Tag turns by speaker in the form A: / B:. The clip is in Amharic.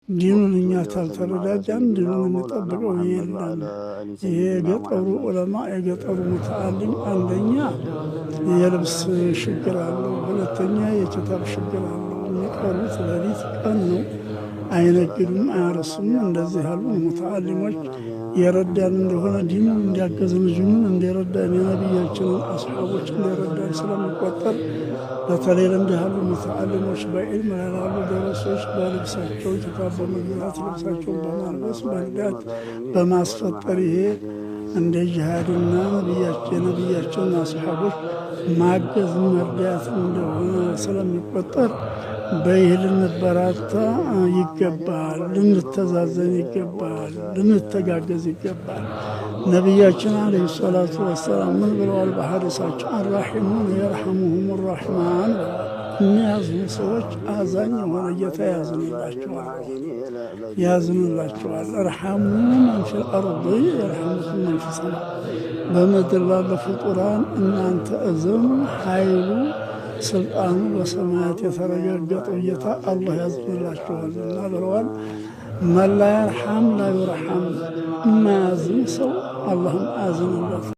A: ዲኑን እኛ ታልተረዳዳን ዲኑን እንጠብቀው የለም። የገጠሩ ዑለማ የገጠሩ ሙተዓሊም አንደኛ የልብስ ችግር አለው፣ ሁለተኛ የኪታብ ችግር አለው። የሚቀሩት ሌሊት ቀን ነው፣ አይነግዱም፣ አያረሱም። እንደዚህ ያሉ ሙተዓሊሞች የረዳን እንደሆነ ዲኑን እንዲያገዝን ዲኑን እንዲረዳን የነቢያችንን አስሓቦች እንዲረዳን ስለሚቆጠር በተለይ እንዲህ ያሉ ሙተዓሊሞች በዒልም ላይ ላሉ ደረሶች በልብሳቸው ኪታብ በመግዛት ልብሳቸውን በማልበስ መርዳት በማስፈጠር ይሄ እንደ ጂሃድና የነቢያችንን አስሓቦች ማገዝ መርዳት እንደሆነ ስለሚቆጠር በይህ ልንበራታ ይገባል፣ ልንተዛዘን ይገባል፣ ልንተጋገዝ ይገባል። ነቢያችን ዓለይሂ ሰላቱ ወሰላም ምን ብለዋል በሐዲሳቸው? አራሒሙን የርሐሙሁም ራሕማን ብለዋል። የሚያዝኑ ሰዎች አዛኝ የሆነ ጌታ ያዝንላቸዋል። እርሐሙ መን ፊል አርድ የርሐሙኩም መን ፊ ሰማ። በምድር ላለ ፍጡራን እናንተ እዘኑ፣ ኃይሉ ስልጣኑ በሰማያት የተረጋገጠው ጌታ አላህ ያዝንላችኋልና ብለዋል። መን ላ የርሐም ላ ዩርሐም። የማያዝን ሰው አላህም አያዝንለት።